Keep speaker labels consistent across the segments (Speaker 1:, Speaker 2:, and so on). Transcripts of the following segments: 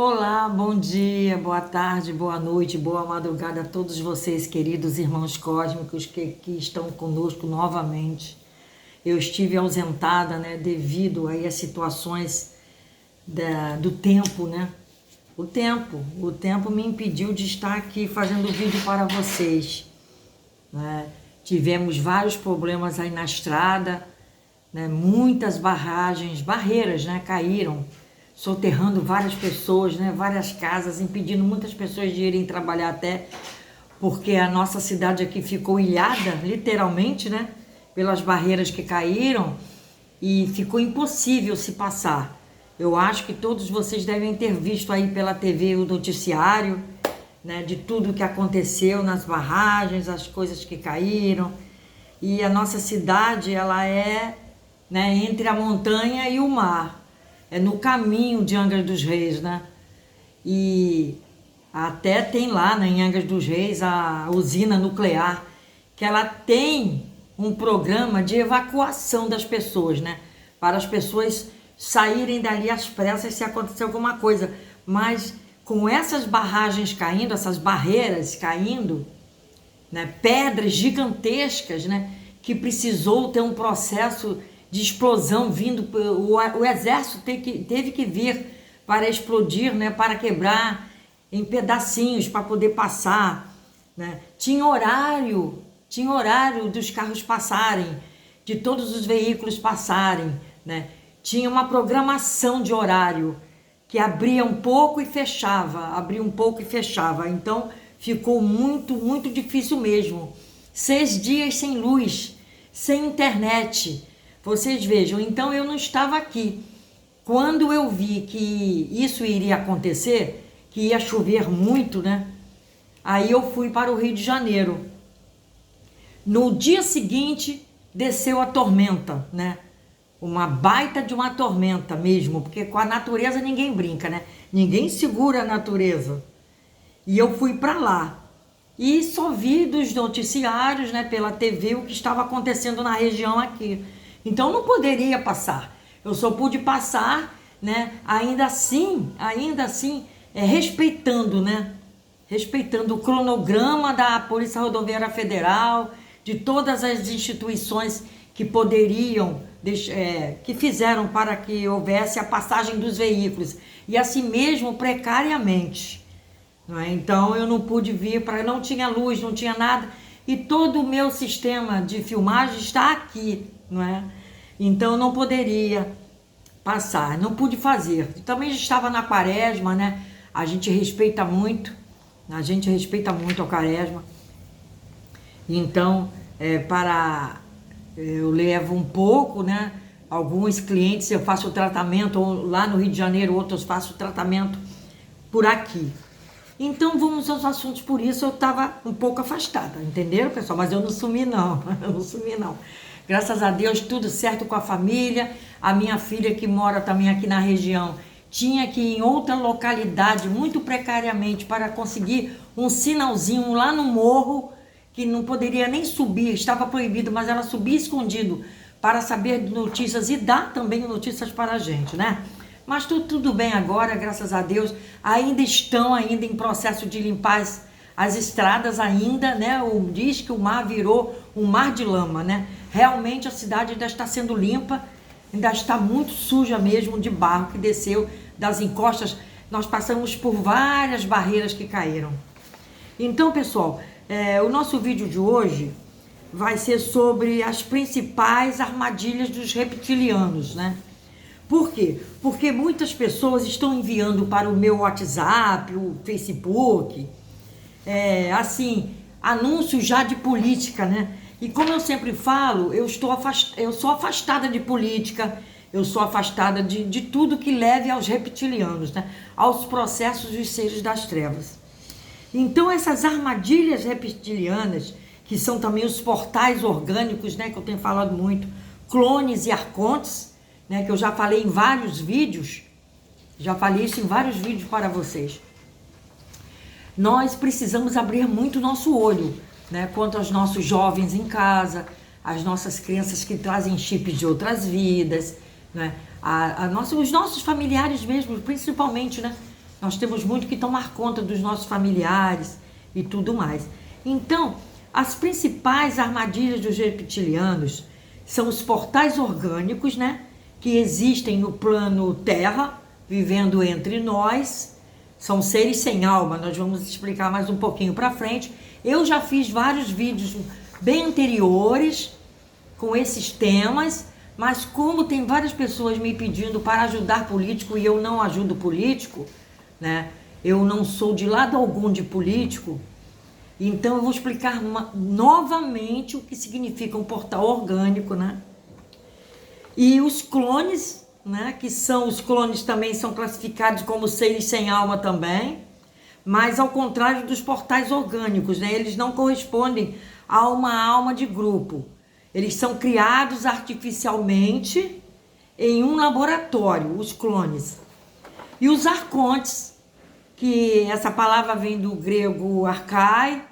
Speaker 1: Olá, bom dia, boa tarde, boa noite, boa madrugada a todos vocês, queridos irmãos cósmicos que estão conosco novamente. Eu estive ausentada, né, devido aí às situações do tempo, né? O tempo me impediu de estar aqui fazendo vídeo para vocês, né? Tivemos vários problemas aí na estrada, né? Muitas barreiras, né, caíram, soterrando várias pessoas, né, várias casas, impedindo muitas pessoas de irem trabalhar até, porque a nossa cidade aqui ficou ilhada, literalmente, né, pelas barreiras que caíram e ficou impossível se passar. Eu acho que todos vocês devem ter visto aí pela TV o noticiário, né, de tudo que aconteceu nas barragens, as coisas que caíram. E a nossa cidade, ela é, né, entre a montanha e o mar. É no caminho de Angra dos Reis, né? E até tem lá, né, em Angra dos Reis, a usina nuclear, que ela tem um programa de evacuação das pessoas, né? Para as pessoas saírem dali às pressas se acontecer alguma coisa. Mas com essas barragens caindo, essas barreiras caindo, né, pedras gigantescas, né, que precisou ter um processo de explosão vindo, o exército teve que vir para explodir, né, para quebrar em pedacinhos, para poder passar, né? Tinha horário dos carros passarem, de todos os veículos passarem, né? Tinha uma programação de horário, que abria um pouco e fechava, então ficou muito difícil mesmo. 6 dias sem luz, sem internet. Vocês vejam, então eu não estava aqui. Quando eu vi que isso iria acontecer, que ia chover muito, né? Aí eu fui para o Rio de Janeiro. No dia seguinte, desceu a tormenta, né? Uma baita de uma tormenta mesmo, porque com a natureza ninguém brinca, né? Ninguém segura a natureza. E eu fui para lá. E só vi dos noticiários, né, pela TV, o que estava acontecendo na região aqui. Então não poderia passar. Eu só pude passar, né, ainda assim, respeitando, né? Respeitando o cronograma da Polícia Rodoviária Federal, de todas as instituições que poderiam, que fizeram para que houvesse a passagem dos veículos. E assim mesmo, precariamente. Não é? Então eu não pude vir, não tinha luz, não tinha nada. E todo o meu sistema de filmagem está aqui, não é? Então não poderia passar, não pude fazer. Também estava na quaresma, né? A gente respeita muito a quaresma. Então, eu levo um pouco, né? Alguns clientes eu faço o tratamento lá no Rio de Janeiro, outros faço o tratamento por aqui. Então vamos aos assuntos, por isso eu estava um pouco afastada, entenderam, pessoal? Mas eu não sumi não, Graças a Deus, tudo certo com a família. A minha filha que mora também aqui na região, tinha que ir em outra localidade, muito precariamente, para conseguir um sinalzinho lá no morro, que não poderia nem subir, estava proibido, mas ela subia escondido para saber de notícias e dar também notícias para a gente, né? Mas tudo bem agora, graças a Deus. Ainda estão em processo de limpar as estradas ainda, né? Diz que o mar virou um mar de lama, né? Realmente a cidade ainda está sendo limpa, ainda está muito suja mesmo de barro que desceu das encostas. Nós passamos por várias barreiras que caíram. Então, pessoal, o nosso vídeo de hoje vai ser sobre as principais armadilhas dos reptilianos, né? Por quê? Porque muitas pessoas estão enviando para o meu WhatsApp, o Facebook, anúncios já de política, né? E como eu sempre falo, eu sou afastada de política, eu sou afastada de tudo que leve aos reptilianos, né? Aos processos dos seres das trevas. Então essas armadilhas reptilianas, que são também os portais orgânicos, né? Que eu tenho falado muito, clones e arcontes, né, que eu já falei em vários vídeos, já falei isso em vários vídeos para vocês. Nós precisamos abrir muito o nosso olho, né, quanto aos nossos jovens em casa, as nossas crianças que trazem chips de outras vidas, né, os nossos familiares mesmo, principalmente, né, Nós temos muito que tomar conta dos nossos familiares e tudo mais. Então, as principais armadilhas dos reptilianos são os portais orgânicos, né? Que existem no plano Terra, vivendo entre nós. São seres sem alma, nós vamos explicar mais um pouquinho para frente. Eu já fiz vários vídeos bem anteriores com esses temas, mas como tem várias pessoas me pedindo para ajudar político e eu não ajudo político, né? Eu não sou de lado algum de político, então eu vou explicar novamente o que significa um portal orgânico, né? E os clones, né? Que são os clones também são classificados como seres sem alma também, mas ao contrário dos portais orgânicos, né? Eles não correspondem a uma alma de grupo. Eles são criados artificialmente em um laboratório, os clones. E os arcontes, que essa palavra vem do grego arcai,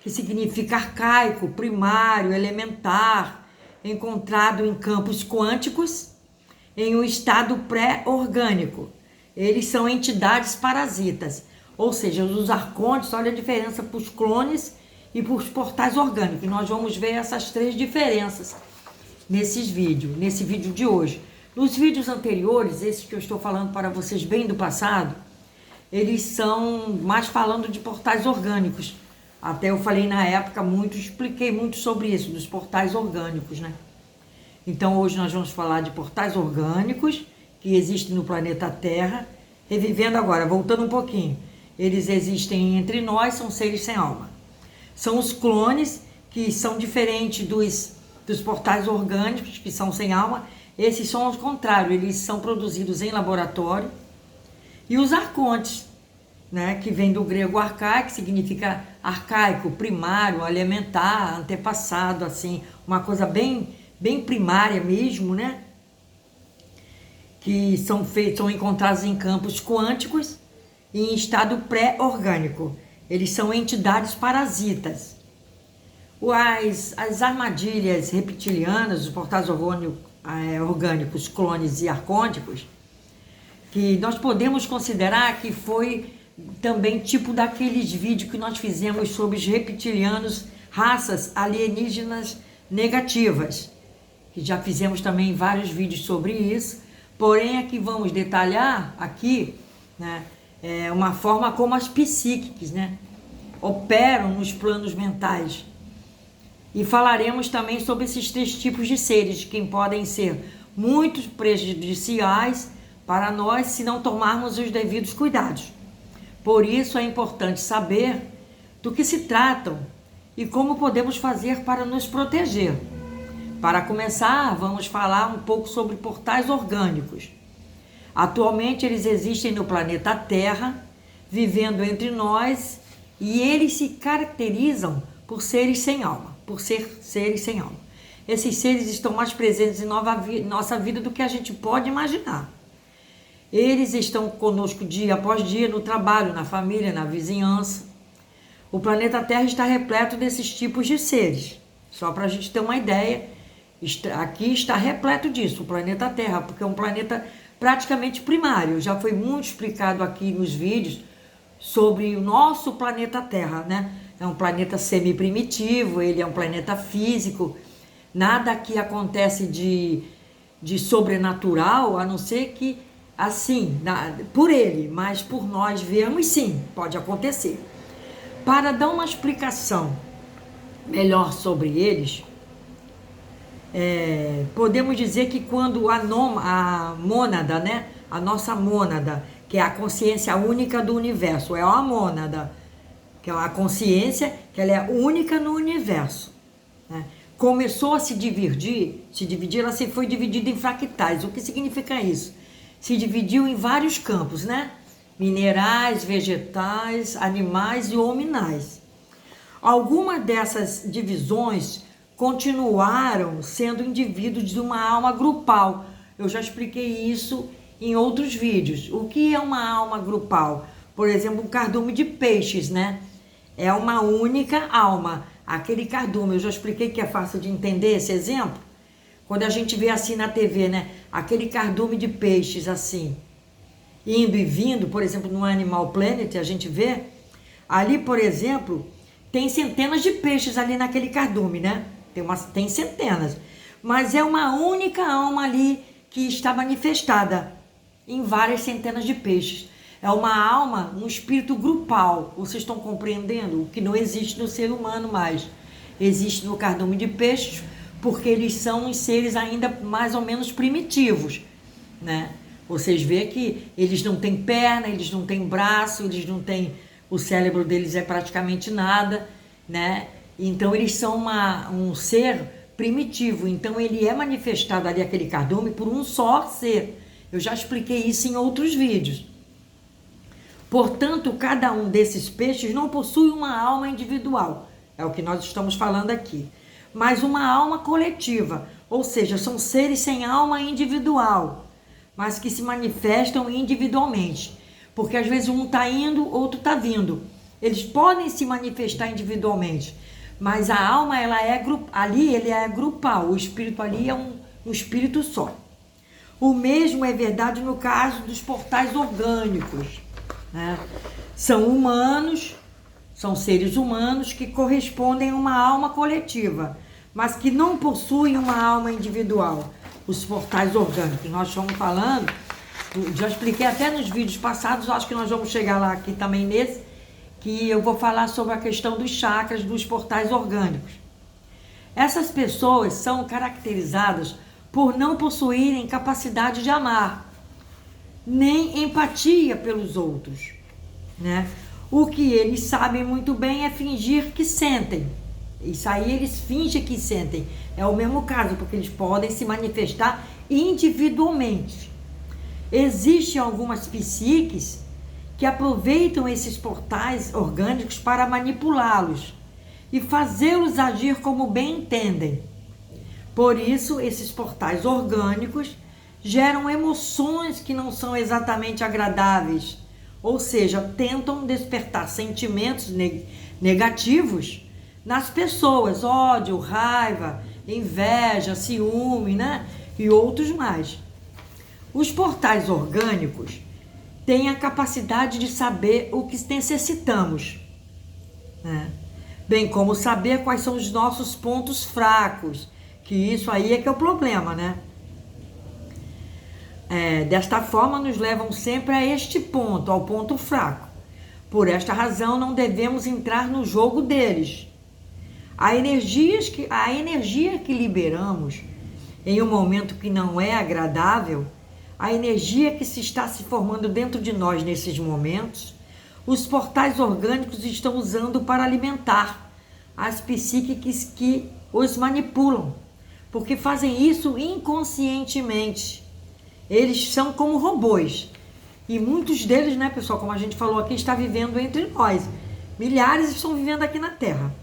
Speaker 1: que significa arcaico, primário, elementar, encontrado em campos quânticos, em um estado pré-orgânico. Eles são entidades parasitas. Ou seja, os arcontes, olha a diferença para os clones e para os portais orgânicos. Nós vamos ver essas três diferenças nesse vídeo de hoje. Nos vídeos anteriores, esses que eu estou falando para vocês bem do passado, eles são mais falando de portais orgânicos. Até eu falei na época expliquei muito sobre isso, dos portais orgânicos, né? Então hoje nós vamos falar de portais orgânicos que existem no planeta Terra, revivendo agora, voltando um pouquinho. Eles existem entre nós, são seres sem alma. São os clones, que são diferentes dos portais orgânicos, que são sem alma. Esses são ao contrário, eles são produzidos em laboratório. E os arcontes, né, que vem do grego arcai, que significa arcaico, primário, elementar, antepassado, assim, uma coisa bem primária mesmo, né? Que são encontrados em campos quânticos e em estado pré-orgânico. Eles são entidades parasitas. As armadilhas reptilianas, os portais orgânicos, clones e arcônticos, que nós podemos considerar que foi também tipo daqueles vídeos que nós fizemos sobre os reptilianos, raças alienígenas negativas, que já fizemos também vários vídeos sobre isso, porém aqui vamos detalhar aqui, né, uma forma como as psíquicas, né, operam nos planos mentais. E falaremos também sobre esses três tipos de seres, que podem ser muito prejudiciais para nós se não tomarmos os devidos cuidados. Por isso é importante saber do que se tratam e como podemos fazer para nos proteger. Para começar, vamos falar um pouco sobre portais orgânicos. Atualmente eles existem no planeta Terra, vivendo entre nós, e eles se caracterizam por seres sem alma, Esses seres estão mais presentes em nossa vida do que a gente pode imaginar. Eles estão conosco dia após dia, no trabalho, na família, na vizinhança. O planeta Terra está repleto desses tipos de seres. Só para a gente ter uma ideia, aqui está repleto disso, o planeta Terra, porque é um planeta praticamente primário. Já foi muito explicado aqui nos vídeos sobre o nosso planeta Terra, né? É um planeta semi-primitivo, ele é um planeta físico. Nada aqui acontece de sobrenatural, a não ser que, assim, por ele, mas por nós vermos, sim, pode acontecer. Para dar uma explicação melhor sobre eles, podemos dizer que quando a mônada, né, a nossa mônada, que é a consciência única do universo, é a mônada, que é a consciência que ela é única no universo, né? Começou a se dividir, ela se foi dividida em fractais. O que significa isso? Se dividiu em vários campos, né? Minerais, vegetais, animais e hominais. Algumas dessas divisões continuaram sendo indivíduos de uma alma grupal. Eu já expliquei isso em outros vídeos. O que é uma alma grupal? Por exemplo, um cardume de peixes, né? É uma única alma. Aquele cardume, eu já expliquei que é fácil de entender esse exemplo. Quando a gente vê assim na TV, né? Aquele cardume de peixes assim. indo e vindo, por exemplo, no Animal Planet, a gente vê, ali, por exemplo, tem centenas de peixes ali naquele cardume, né? Tem centenas, mas é uma única alma ali que está manifestada em várias centenas de peixes. É uma alma, um espírito grupal. Vocês estão compreendendo? O que não existe no ser humano mais. Existe no cardume de peixes, porque eles são uns seres ainda mais ou menos primitivos, né? Vocês veem que eles não têm perna, eles não têm braço, eles não têm... O cérebro deles é praticamente nada, né? Então eles são um ser primitivo. Então ele é manifestado ali, aquele cardume, por um só ser. Eu já expliquei isso em outros vídeos. Portanto, cada um desses peixes não possui uma alma individual. É o que nós estamos falando aqui. Mas uma alma coletiva. Ou seja, são seres sem alma individual, mas que se manifestam individualmente. Porque às vezes um está indo, outro está vindo. Eles podem se manifestar individualmente, mas a alma, ela é ali, ele é grupal. O espírito ali é um espírito só. O mesmo é verdade no caso dos portais orgânicos, né? São humanos, são seres humanos que correspondem a uma alma coletiva, mas que não possuem uma alma individual. Os portais orgânicos, nós estamos falando, já expliquei até nos vídeos passados, acho que nós vamos chegar lá aqui também nesse, que eu vou falar sobre a questão dos chakras, dos portais orgânicos. Essas pessoas são caracterizadas por não possuírem capacidade de amar, nem empatia pelos outros, né? O que eles sabem muito bem é fingir que sentem. Isso aí eles fingem que sentem. É o mesmo caso, porque eles podem se manifestar individualmente. Existem algumas psiques que aproveitam esses portais orgânicos para manipulá-los e fazê-los agir como bem entendem. Por isso, esses portais orgânicos geram emoções que não são exatamente agradáveis, ou seja, tentam despertar sentimentos negativos nas pessoas, ódio, raiva, inveja, ciúme, né? E outros mais. Os portais orgânicos têm a capacidade de saber o que necessitamos, né? Bem como saber quais são os nossos pontos fracos, que isso aí é que é o problema, né? Desta forma, nos levam sempre a este ponto, ao ponto fraco. Por esta razão, não devemos entrar no jogo deles. A energia que liberamos em um momento que não é agradável, a energia que está se formando dentro de nós nesses momentos, os portais orgânicos estão usando para alimentar as psíquicas que os manipulam, porque fazem isso inconscientemente. Eles são como robôs. E muitos deles, né, pessoal, como a gente falou aqui, está vivendo entre nós. Milhares estão vivendo aqui na Terra.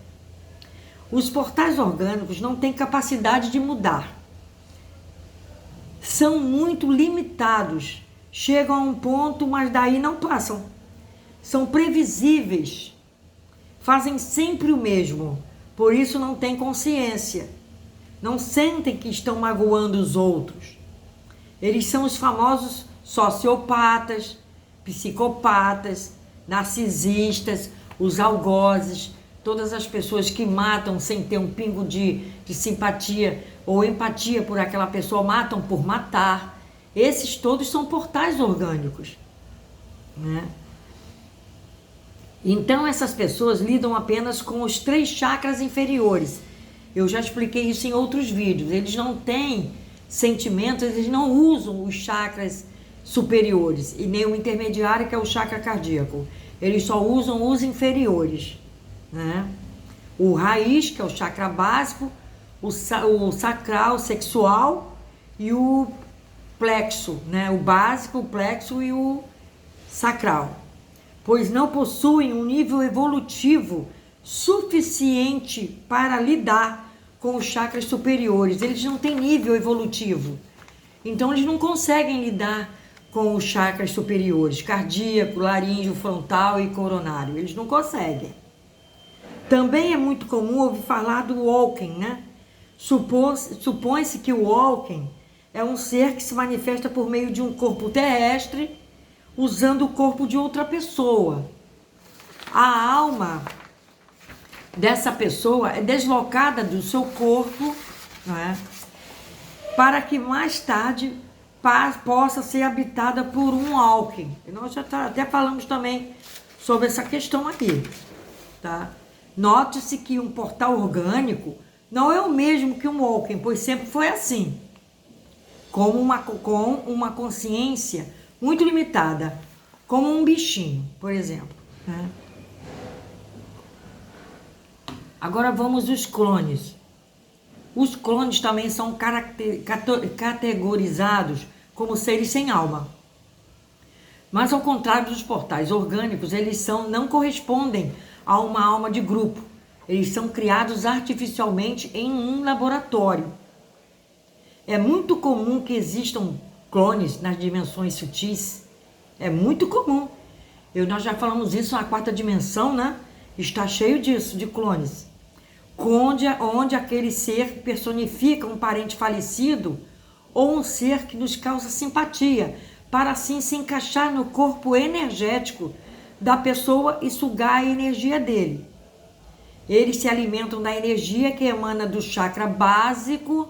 Speaker 1: Os portais orgânicos não têm capacidade de mudar. São muito limitados. Chegam a um ponto, mas daí não passam. São previsíveis. Fazem sempre o mesmo. Por isso não têm consciência. Não sentem que estão magoando os outros. Eles são os famosos sociopatas, psicopatas, narcisistas, os algozes, todas as pessoas que matam sem ter um pingo de simpatia ou empatia por aquela pessoa, matam por matar. Esses todos são portais orgânicos, né? Então essas pessoas lidam apenas com os 3 chakras inferiores. Eu já expliquei isso em outros vídeos. Eles não têm sentimentos, eles não usam os chakras superiores e nem o intermediário, que é o chakra cardíaco. Eles só usam os inferiores, né? O raiz, que é o chakra básico, o sacral, sexual, e o plexo, né? O básico, o plexo e o sacral, pois não possuem um nível evolutivo suficiente para lidar com os chakras superiores. Eles não têm nível evolutivo, então eles não conseguem lidar com os chakras superiores, cardíaco, laríngeo, frontal e coronário. Eles não conseguem. Também é muito comum ouvir falar do Walking, né? Supõe-se que o Walking é um ser que se manifesta por meio de um corpo terrestre, usando o corpo de outra pessoa. A alma dessa pessoa é deslocada do seu corpo, não é? Para que mais tarde possa ser habitada por um Alckmin. E nós já até falamos também sobre essa questão aqui, tá? Note-se que um portal orgânico não é o mesmo que um Alckmin, pois sempre foi assim, com uma consciência muito limitada, como um bichinho, por exemplo, né? Agora vamos aos clones. Os clones também são categorizados como seres sem alma. Mas ao contrário dos portais orgânicos, eles não correspondem a uma alma de grupo. Eles são criados artificialmente em um laboratório. É muito comum que existam clones nas dimensões sutis. É muito comum. Nós já falamos isso na quarta dimensão, né? Está cheio disso, de clones. Onde aquele ser personifica um parente falecido ou um ser que nos causa simpatia, para assim se encaixar no corpo energético da pessoa e sugar a energia dele. Eles se alimentam da energia que emana do chakra básico,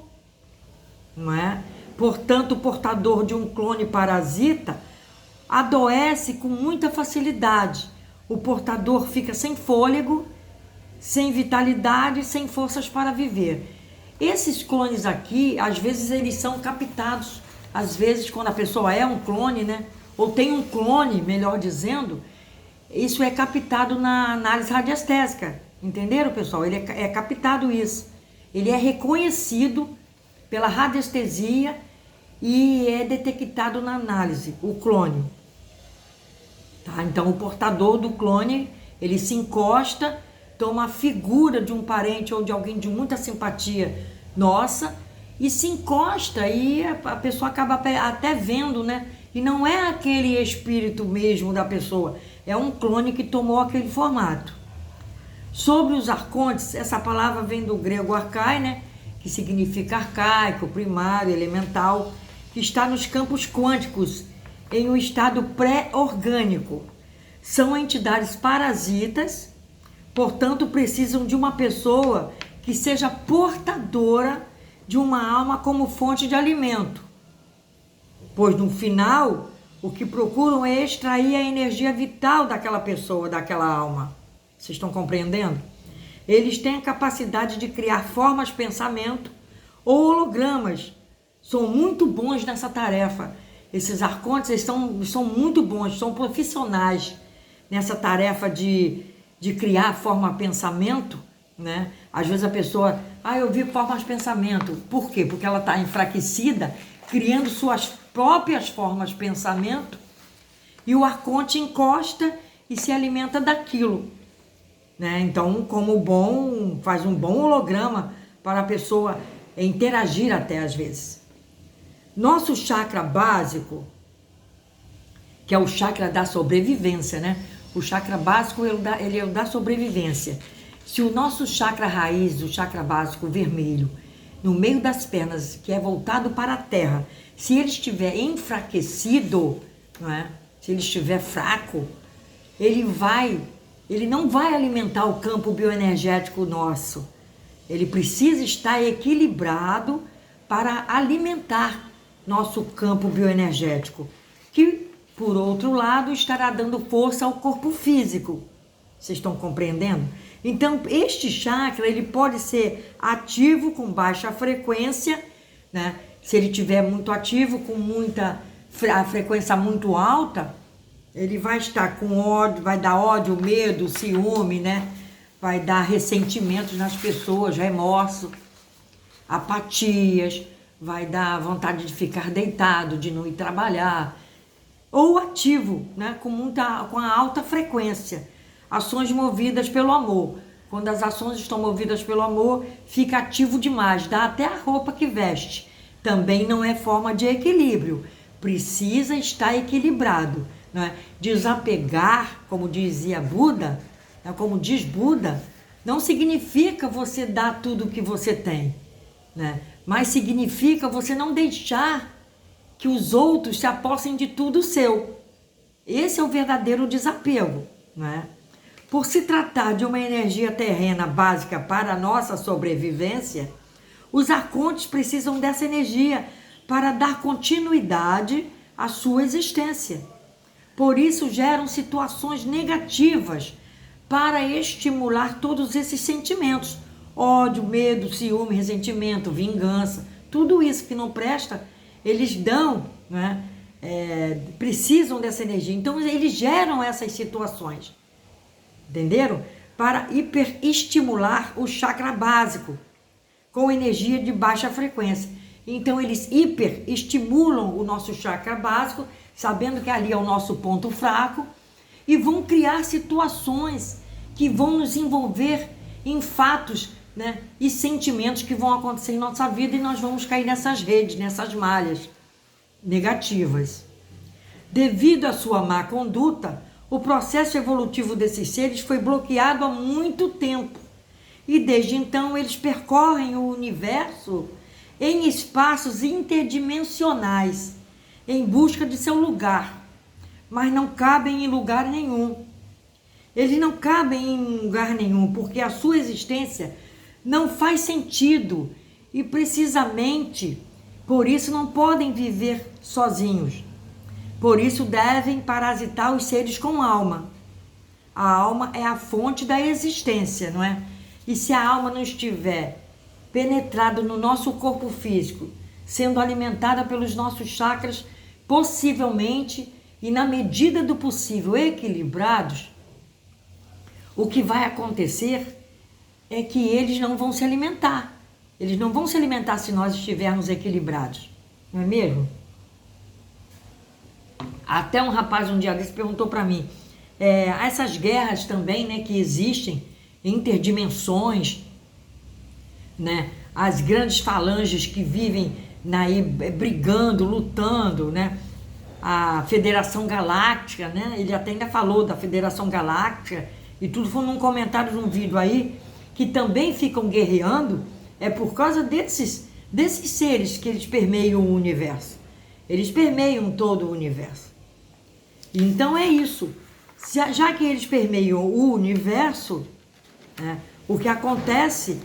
Speaker 1: não é? Portanto, o portador de um clone parasita adoece com muita facilidade. O portador fica sem fôlego, sem vitalidade, sem forças para viver. Esses clones aqui, às vezes eles são captados. Às vezes, quando a pessoa é um clone, né? Ou tem um clone, melhor dizendo, isso é captado na análise radiestésica. Entenderam, pessoal? Ele é captado isso. Ele é reconhecido pela radiestesia e é detectado na análise, o clone. Tá? Então, o portador do clone, ele se encosta, toma a figura de um parente ou de alguém de muita simpatia nossa e se encosta e a pessoa acaba até vendo, né? E não é aquele espírito mesmo da pessoa, é um clone que tomou aquele formato. Sobre os arcontes, essa palavra vem do grego arcai, né? Que significa arcaico, primário, elemental, que está nos campos quânticos, em um estado pré-orgânico. São entidades parasitas, portanto, precisam de uma pessoa que seja portadora de uma alma como fonte de alimento. Pois, no final, o que procuram é extrair a energia vital daquela pessoa, daquela alma. Vocês estão compreendendo? Eles têm a capacidade de criar formas de pensamento ou hologramas. São muito bons nessa tarefa. Esses arcontes eles são muito bons, são profissionais nessa tarefa de criar forma de pensamento, né? Às vezes a pessoa, eu vi formas de pensamento. Por quê? Porque ela está enfraquecida, criando suas próprias formas de pensamento, e o arconte encosta e se alimenta daquilo, né? Então, faz um bom holograma para a pessoa interagir até às vezes. Nosso chakra básico, que é o chakra da sobrevivência, né? O chakra básico, ele é o da sobrevivência. Se o nosso chakra raiz, o chakra básico vermelho, no meio das pernas, que é voltado para a terra, se ele estiver enfraquecido, não é? Se ele estiver fraco, ele não vai alimentar o campo bioenergético nosso. Ele precisa estar equilibrado para alimentar nosso campo bioenergético, que, por outro lado, estará dando força ao corpo físico. Vocês estão compreendendo? Então, este chakra, ele pode ser ativo com baixa frequência, né? Se ele estiver muito ativo, com a frequência muito alta, ele vai estar com ódio, vai dar ódio, medo, ciúme, né? Vai dar ressentimentos nas pessoas, remorso, apatias, vai dar vontade de ficar deitado, de não ir trabalhar. Ou ativo, né? Com a alta frequência. Ações movidas pelo amor. Quando as ações estão movidas pelo amor, fica ativo demais, dá até a roupa que veste. Também não é forma de equilíbrio. Precisa estar equilibrado. Não é? Desapegar, como dizia Buda, como diz Buda, não significa você dar tudo o que você tem, né? Mas significa você não deixar que os outros se apossem de tudo seu. Esse é o verdadeiro desapego, né? Por se tratar de uma energia terrena básica para a nossa sobrevivência, os arcontes precisam dessa energia para dar continuidade à sua existência. Por isso geram situações negativas para estimular todos esses sentimentos: ódio, medo, ciúme, ressentimento, vingança, tudo isso que não presta, eles dão, né? Precisam dessa energia. Então eles geram essas situações, entenderam? Para hiperestimular o chakra básico com energia de baixa frequência. Então eles hiperestimulam o nosso chakra básico, sabendo que ali é o nosso ponto fraco, e vão criar situações que vão nos envolver em fatos, né, e sentimentos que vão acontecer em nossa vida, e nós vamos cair nessas redes, nessas malhas negativas. Devido à sua má conduta, o processo evolutivo desses seres foi bloqueado há muito tempo, e desde então eles percorrem o universo em espaços interdimensionais em busca de seu lugar, mas não cabem em lugar nenhum. Eles não cabem em lugar nenhum porque a sua existência não faz sentido, e precisamente por isso não podem viver sozinhos. Por isso devem parasitar os seres com alma. A alma é a fonte da existência, não é? E se a alma não estiver penetrada no nosso corpo físico, sendo alimentada pelos nossos chakras, possivelmente e na medida do possível equilibrados, o que vai acontecer é que eles não vão se alimentar. Eles não vão se alimentar se nós estivermos equilibrados, não é mesmo? Até um rapaz um dia desse perguntou para mim, essas guerras também, né, que existem, interdimensões, né, as grandes falanges que vivem aí brigando, lutando, né, a Federação Galáctica, né, ele até ainda falou da Federação Galáctica, e tudo foi num comentário de um vídeo aí, que também ficam guerreando, é por causa desses seres que eles permeiam o universo. Eles permeiam todo o universo. Então é isso. Já que eles permeiam o universo, né, o que acontece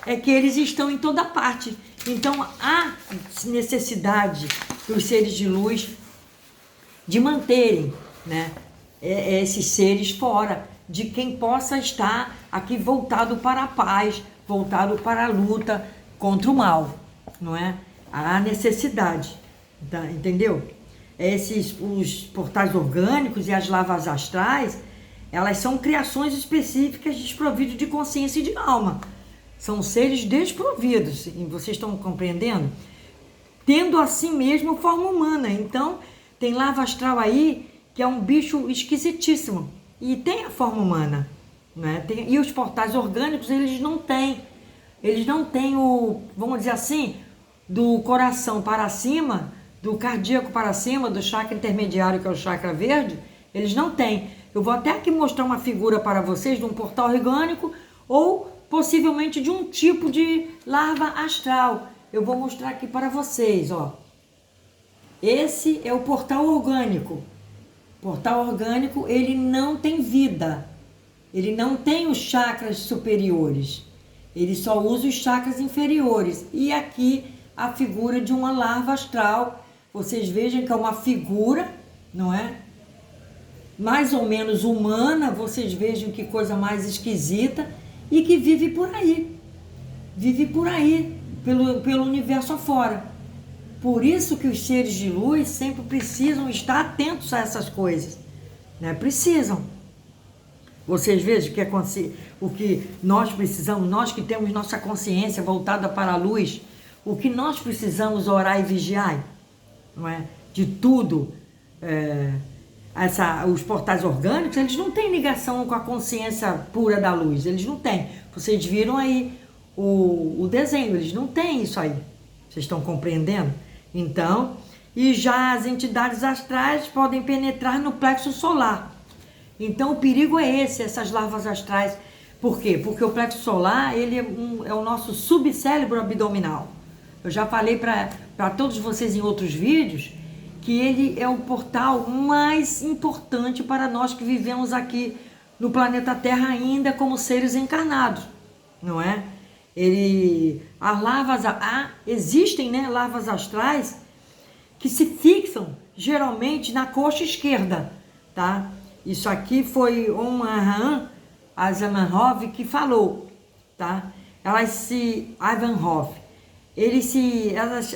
Speaker 1: é que eles estão em toda parte. Então há necessidade dos seres de luz de manterem, né, esses seres fora de quem possa estar aqui voltado para a paz, voltado para a luta contra o mal, não é? Há necessidade, tá? Entendeu? Os portais orgânicos e as lavas astrais, elas são criações específicas desprovidas de consciência e de alma. São seres desprovidos, e vocês estão compreendendo? Tendo assim mesmo forma humana. Então, tem lava astral aí, que é um bicho esquisitíssimo, e tem a forma humana, né? E os portais orgânicos, eles não têm vamos dizer assim, do coração para cima, do cardíaco para cima, do chakra intermediário, que é o chakra verde, eles não têm. Eu vou até aqui mostrar uma figura para vocês de um portal orgânico, ou possivelmente de um tipo de larva astral. Eu vou mostrar aqui para vocês, ó. Esse é o portal orgânico. Portal orgânico, ele não tem vida. Ele não tem os chakras superiores. Ele só usa os chakras inferiores. E aqui a figura de uma larva astral. Vocês vejam que é uma figura, não é? Mais ou menos humana. Vocês vejam que coisa mais esquisita. E que vive por aí. Vive por aí, pelo universo afora. Por isso que os seres de luz sempre precisam estar atentos a essas coisas, né? Precisam. Vocês vejam o que nós precisamos, nós que temos nossa consciência voltada para a luz, o que nós precisamos orar e vigiar, não é? De tudo. Os portais orgânicos, eles não têm ligação com a consciência pura da luz, eles não têm. Vocês viram aí o desenho, eles não têm isso aí. Vocês estão compreendendo? Então, e já as entidades astrais podem penetrar no plexo solar. Então, o perigo é essas larvas astrais. Por quê? Porque o plexo solar, ele é o nosso subcérebro abdominal. Eu já falei para todos vocês em outros vídeos que ele é o portal mais importante para nós que vivemos aqui no planeta Terra ainda como seres encarnados, não é? Existem, né, larvas astrais que se fixam geralmente na coxa esquerda, tá? Isso aqui foi Avraham Azamanov que falou, tá? Elas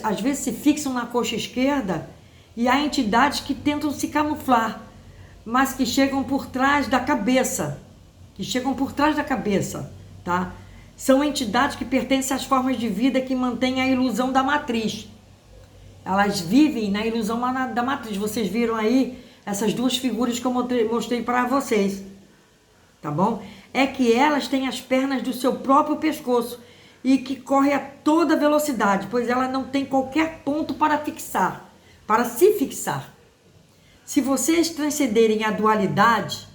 Speaker 1: às vezes se fixam na coxa esquerda e há entidades que tentam se camuflar, mas que chegam por trás da cabeça, tá? São entidades que pertencem às formas de vida que mantêm a ilusão da matriz. Elas vivem na ilusão da matriz. Vocês viram aí essas duas figuras que eu mostrei para vocês, tá bom? É que elas têm as pernas do seu próprio pescoço e que corre a toda velocidade, pois ela não tem qualquer ponto para se fixar. Se vocês transcenderem a dualidade,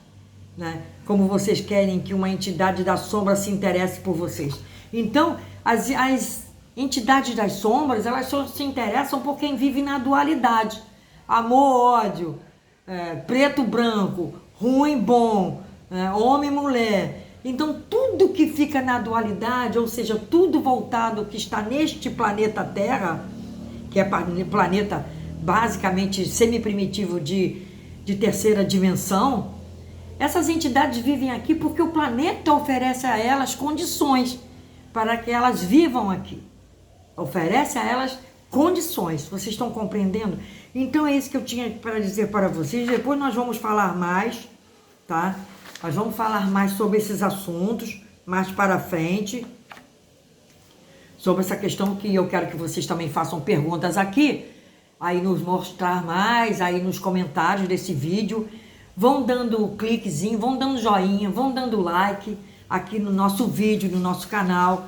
Speaker 1: né, como vocês querem que uma entidade da sombra se interesse por vocês, então as entidades das sombras, elas só se interessam por quem vive na dualidade. Amor, ódio, preto, branco, ruim, bom, homem, mulher. Então tudo que fica na dualidade, ou seja, tudo voltado que está neste planeta Terra, que é planeta basicamente semi-primitivo de terceira dimensão, essas entidades vivem aqui porque o planeta oferece a elas condições para que elas vivam aqui. Oferece a elas condições. Vocês estão compreendendo? Então é isso que eu tinha para dizer para vocês. Depois nós vamos falar mais, tá? Nós vamos falar mais sobre esses assuntos, mais para frente. Sobre essa questão que eu quero que vocês também façam perguntas aqui. Aí nos mostrar mais, aí nos comentários desse vídeo. Vão dando cliquezinho, vão dando joinha, vão dando like aqui no nosso vídeo, no nosso canal.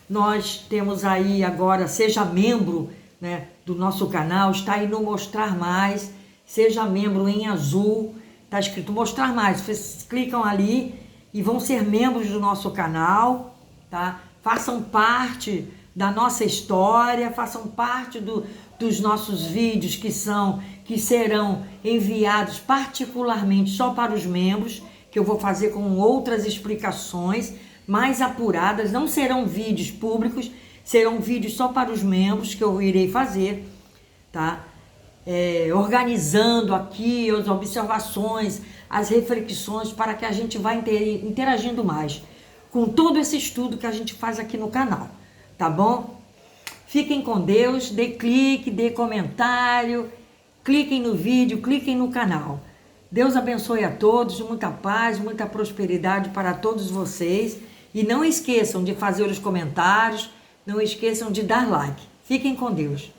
Speaker 1: Nós temos aí agora, seja membro, né, do nosso canal, está aí no mostrar mais, seja membro em azul, está escrito mostrar mais. Vocês clicam ali e vão ser membros do nosso canal, tá? Façam parte da nossa história, façam parte dos nossos vídeos que serão enviados particularmente só para os membros, que eu vou fazer com outras explicações mais apuradas. Não serão vídeos públicos, serão vídeos só para os membros que eu irei fazer, tá? Organizando aqui as observações, as reflexões, para que a gente vá interagindo mais com todo esse estudo que a gente faz aqui no canal, tá bom? Fiquem com Deus, dê clique, dê comentário, cliquem no vídeo, cliquem no canal. Deus abençoe a todos, muita paz, muita prosperidade para todos vocês. E não esqueçam de fazer os comentários, não esqueçam de dar like. Fiquem com Deus.